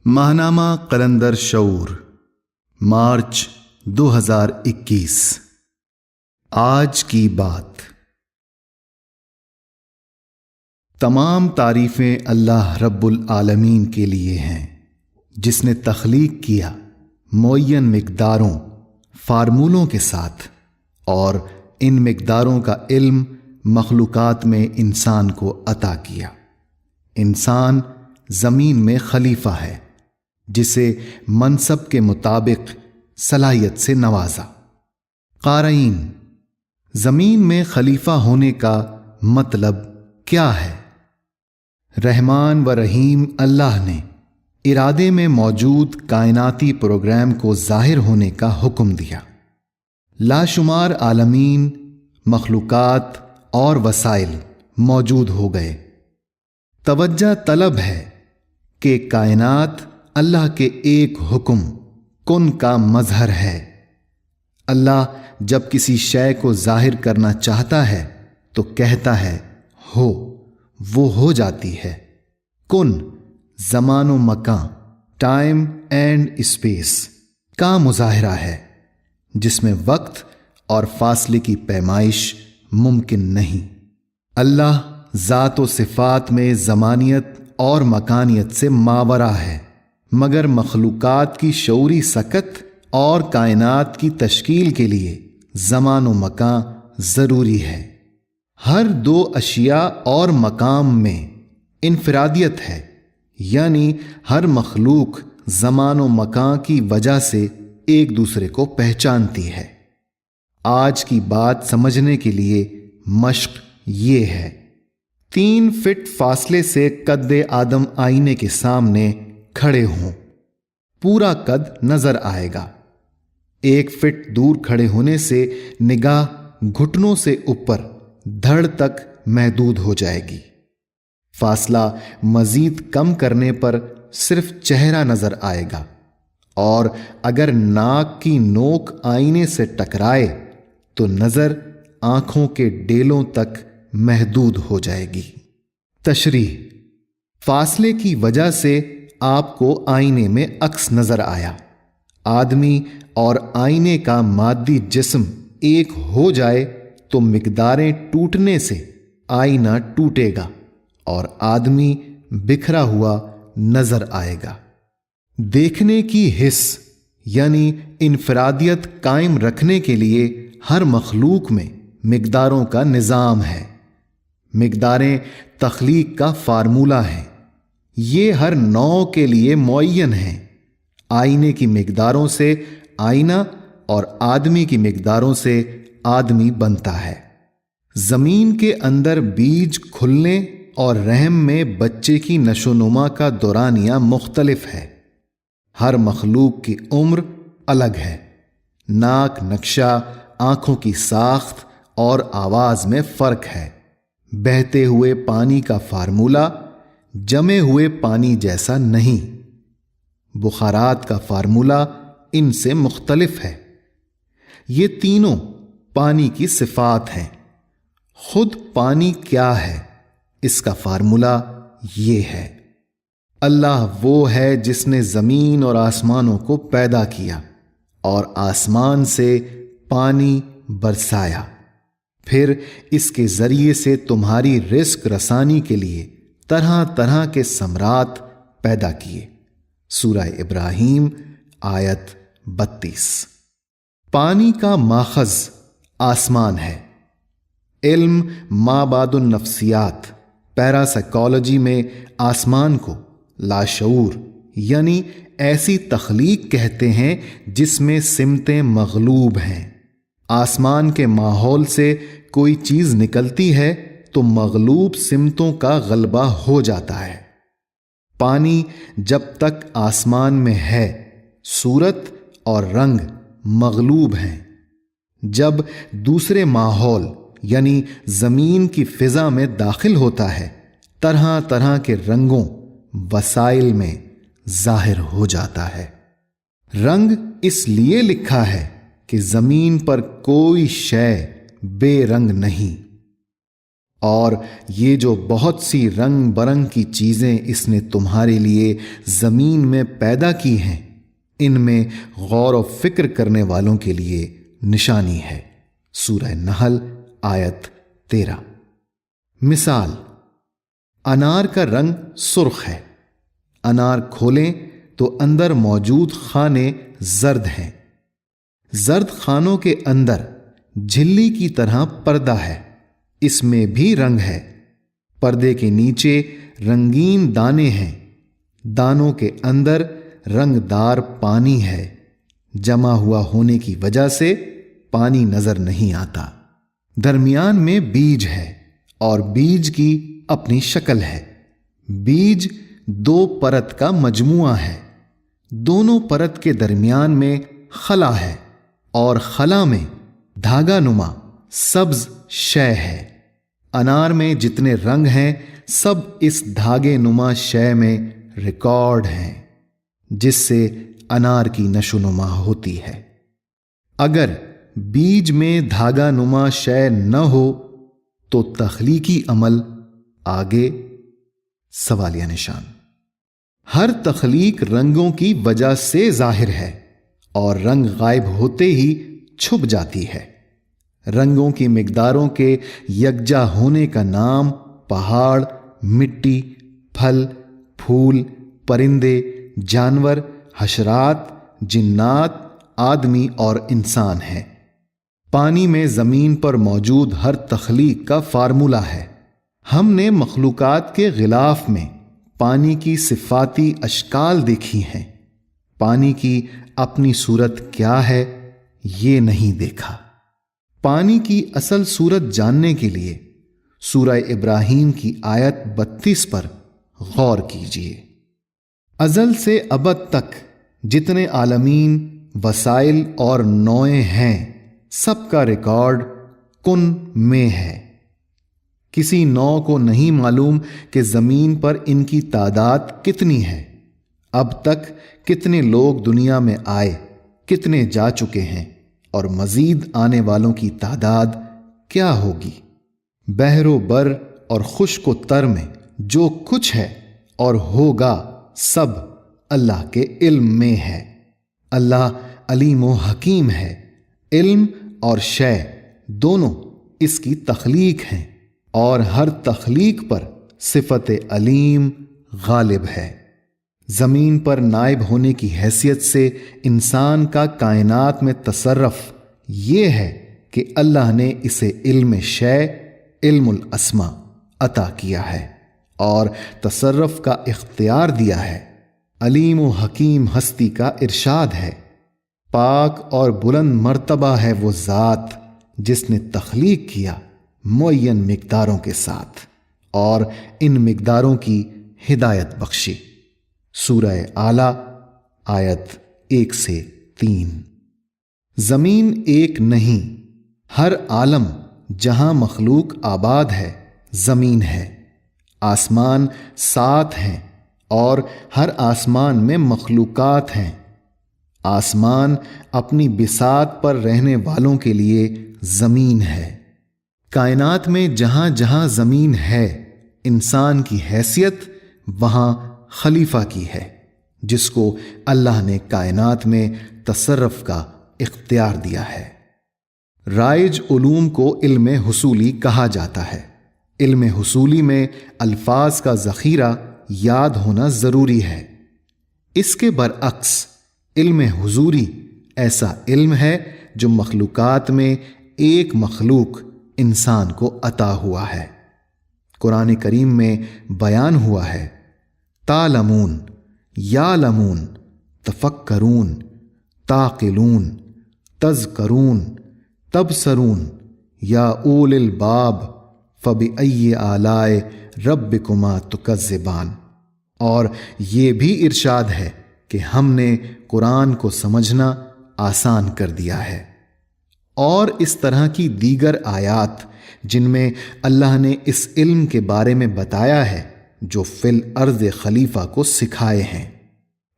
ماہنامہ قلندر شعور مارچ 2021۔ آج کی بات۔ تمام تعریفیں اللہ رب العالمین کے لیے ہیں، جس نے تخلیق کیا معین مقداروں فارمولوں کے ساتھ، اور ان مقداروں کا علم مخلوقات میں انسان کو عطا کیا۔ انسان زمین میں خلیفہ ہے، جسے منصب کے مطابق صلاحیت سے نوازا۔ قارئین، زمین میں خلیفہ ہونے کا مطلب کیا ہے؟ رحمان و رحیم اللہ نے ارادے میں موجود کائناتی پروگرام کو ظاہر ہونے کا حکم دیا۔ لاشمار عالمین، مخلوقات اور وسائل موجود ہو گئے۔ توجہ طلب ہے کہ کائنات اللہ کے ایک حکم کن کا مظہر ہے۔ اللہ جب کسی شے کو ظاہر کرنا چاہتا ہے تو کہتا ہے ہو، وہ ہو جاتی ہے۔ کن زمان و مکان، ٹائم اینڈ اسپیس کا مظاہرہ ہے، جس میں وقت اور فاصلے کی پیمائش ممکن نہیں۔ اللہ ذات و صفات میں زمانیت اور مکانیت سے ماورا ہے، مگر مخلوقات کی شعوری سکت اور کائنات کی تشکیل کے لیے زمان و مکان ضروری ہے۔ ہر دو اشیاء اور مقام میں انفرادیت ہے، یعنی ہر مخلوق زمان و مکان کی وجہ سے ایک دوسرے کو پہچانتی ہے۔ آج کی بات سمجھنے کے لیے مشق یہ ہے: 3 فٹ فاصلے سے قد آدم آئینے کے سامنے کھڑے ہوں، پورا قد نظر آئے گا۔ 1 فٹ دور کھڑے ہونے سے نگاہ گھٹنوں سے اوپر دھڑ تک محدود ہو جائے گی۔ فاصلہ مزید کم کرنے پر صرف چہرہ نظر آئے گا، اور اگر ناک کی نوک آئینے سے ٹکرائے تو نظر آنکھوں کے ڈیلوں تک محدود ہو جائے گی۔ تشریح: فاصلے کی وجہ سے آپ کو آئینے میں عکس نظر آیا۔ آدمی اور آئینے کا مادی جسم ایک ہو جائے تو مقداریں ٹوٹنے سے آئینہ ٹوٹے گا اور آدمی بکھرا ہوا نظر آئے گا۔ دیکھنے کی حس یعنی انفرادیت قائم رکھنے کے لیے ہر مخلوق میں مقداروں کا نظام ہے۔ مقداریں تخلیق کا فارمولہ ہیں۔ یہ ہر نوع کے لیے معین ہیں۔ آئینے کی مقداروں سے آئینہ اور آدمی کی مقداروں سے آدمی بنتا ہے۔ زمین کے اندر بیج کھلنے اور رحم میں بچے کی نشو و نما کا دورانیہ مختلف ہے۔ ہر مخلوق کی عمر الگ ہے۔ ناک نقشہ، آنکھوں کی ساخت اور آواز میں فرق ہے۔ بہتے ہوئے پانی کا فارمولہ جمے ہوئے پانی جیسا نہیں۔ بخارات کا فارمولہ ان سے مختلف ہے۔ یہ تینوں پانی کی صفات ہیں۔ خود پانی کیا ہے؟ اس کا فارمولہ یہ ہے: اللہ وہ ہے جس نے زمین اور آسمانوں کو پیدا کیا اور آسمان سے پانی برسایا، پھر اس کے ذریعے سے تمہاری رزق رسانی کے لیے طرح طرح کے ثمرات پیدا کیے۔ سورہ ابراہیم آیت 32۔ پانی کا ماخذ آسمان ہے۔ علم مابعد النفسیات پیراسائیکالوجی میں آسمان کو لاشعور یعنی ایسی تخلیق کہتے ہیں جس میں سمتیں مغلوب ہیں۔ آسمان کے ماحول سے کوئی چیز نکلتی ہے تو مغلوب سمتوں کا غلبہ ہو جاتا ہے۔ پانی جب تک آسمان میں ہے، صورت اور رنگ مغلوب ہیں۔ جب دوسرے ماحول یعنی زمین کی فضا میں داخل ہوتا ہے، طرح طرح کے رنگوں وسائل میں ظاہر ہو جاتا ہے۔ رنگ اس لیے لکھا ہے کہ زمین پر کوئی شے بے رنگ نہیں، اور یہ جو بہت سی رنگ برنگ کی چیزیں اس نے تمہارے لیے زمین میں پیدا کی ہیں، ان میں غور و فکر کرنے والوں کے لیے نشانی ہے۔ سورہ نحل آیت 13۔ مثال، انار کا رنگ سرخ ہے۔ انار کھولیں تو اندر موجود خانے زرد ہیں۔ زرد خانوں کے اندر جھلی کی طرح پردہ ہے، اس میں بھی رنگ ہے۔ پردے کے نیچے رنگین دانے ہیں، دانوں کے اندر رنگ دار پانی ہے۔ جمع ہوا ہونے کی وجہ سے پانی نظر نہیں آتا۔ درمیان میں بیج ہے اور بیج کی اپنی شکل ہے۔ بیج دو پرت کا مجموعہ ہے، دونوں پرت کے درمیان میں خلا ہے اور خلا میں دھاگا نما سبز شے ہے۔ انار میں جتنے رنگ ہیں سب اس دھاگے نما شے میں ریکارڈ ہیں، جس سے انار کی نشو نما ہوتی ہے۔ اگر بیج میں دھاگا نما شے نہ ہو تو تخلیقی عمل آگے؟ سوالیہ نشان۔ ہر تخلیق رنگوں کی وجہ سے ظاہر ہے اور رنگ غائب ہوتے ہی چھپ جاتی ہے۔ رنگوں کی مقداروں کے یکجا ہونے کا نام پہاڑ، مٹی، پھل، پھول، پرندے، جانور، حشرات، جنات، آدمی اور انسان ہے۔ پانی میں زمین پر موجود ہر تخلیق کا فارمولہ ہے۔ ہم نے مخلوقات کے غلاف میں پانی کی صفاتی اشکال دیکھی ہیں، پانی کی اپنی صورت کیا ہے یہ نہیں دیکھا۔ پانی کی اصل صورت جاننے کے لیے سورہ ابراہیم کی آیت 32 پر غور کیجیے۔ ازل سے ابد تک جتنے عالمین، وسائل اور نوعیں ہیں، سب کا ریکارڈ کن میں ہے۔ کسی نوع کو نہیں معلوم کہ زمین پر ان کی تعداد کتنی ہے۔ اب تک کتنے لوگ دنیا میں آئے، کتنے جا چکے ہیں، اور مزید آنے والوں کی تعداد کیا ہوگی۔ بحر و بر اور خشک و تر میں جو کچھ ہے اور ہوگا سب اللہ کے علم میں ہے۔ اللہ علیم و حکیم ہے۔ علم اور شے دونوں اس کی تخلیق ہیں، اور ہر تخلیق پر صفت علیم غالب ہے۔ زمین پر نائب ہونے کی حیثیت سے انسان کا کائنات میں تصرف یہ ہے کہ اللہ نے اسے علم شے، علم الاسماء عطا کیا ہے اور تصرف کا اختیار دیا ہے۔ علیم و حکیم ہستی کا ارشاد ہے، پاک اور بلند مرتبہ ہے وہ ذات جس نے تخلیق کیا معین مقداروں کے ساتھ اور ان مقداروں کی ہدایت بخشی۔ سورہ اعلیٰ آیت 1 سے 3۔ زمین ایک نہیں، ہر عالم جہاں مخلوق آباد ہے زمین ہے۔ آسمان 7 ہیں اور ہر آسمان میں مخلوقات ہیں۔ آسمان اپنی بساط پر رہنے والوں کے لیے زمین ہے۔ کائنات میں جہاں جہاں زمین ہے، انسان کی حیثیت وہاں خلیفہ کی ہے، جس کو اللہ نے کائنات میں تصرف کا اختیار دیا ہے۔ رائج علوم کو علم حصولی کہا جاتا ہے۔ علم حصولی میں الفاظ کا ذخیرہ یاد ہونا ضروری ہے۔ اس کے برعکس علم حضوری ایسا علم ہے جو مخلوقات میں ایک مخلوق انسان کو عطا ہوا ہے۔ قرآن کریم میں بیان ہوا ہے، تعلمون، یعلمون، تفکرون، تعقلون، تذکرون، تبصرون، یا اول الباب فبأی آلاء ربکما تکذبان۔ اور یہ بھی ارشاد ہے کہ ہم نے قرآن کو سمجھنا آسان کر دیا ہے۔ اور اس طرح کی دیگر آیات جن میں اللہ نے اس علم کے بارے میں بتایا ہے جو فی الارض خلیفہ کو سکھائے ہیں۔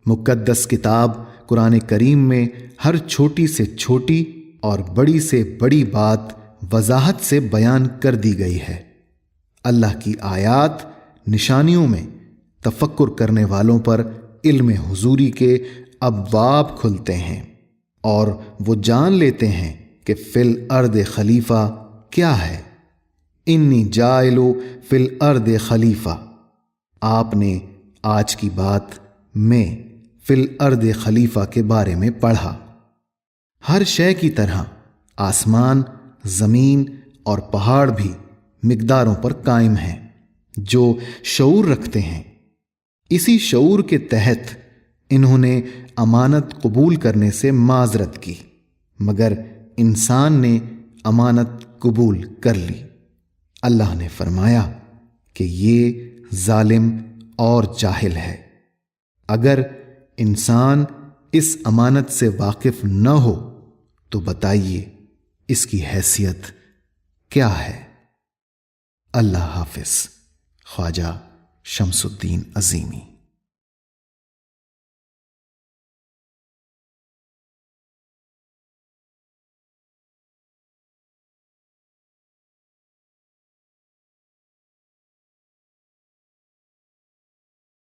مقدس کتاب قرآن کریم میں ہر چھوٹی سے چھوٹی اور بڑی سے بڑی بات وضاحت سے بیان کر دی گئی ہے۔ اللہ کی آیات نشانیوں میں تفکر کرنے والوں پر علم حضوری کے ابواب کھلتے ہیں اور وہ جان لیتے ہیں کہ فی الارض خلیفہ کیا ہے۔ انی جاعل فی الارض خلیفہ، آپ نے آج کی بات میں فی الارض خلیفہ کے بارے میں پڑھا۔ ہر شے کی طرح آسمان، زمین اور پہاڑ بھی مقداروں پر قائم ہیں جو شعور رکھتے ہیں۔ اسی شعور کے تحت انہوں نے امانت قبول کرنے سے معذرت کی، مگر انسان نے امانت قبول کر لی۔ اللہ نے فرمایا کہ یہ ظالم اور جاہل ہے۔ اگر انسان اس امانت سے واقف نہ ہو تو بتائیے اس کی حیثیت کیا ہے؟ اللہ حافظ۔ خواجہ شمس الدین عظیمی۔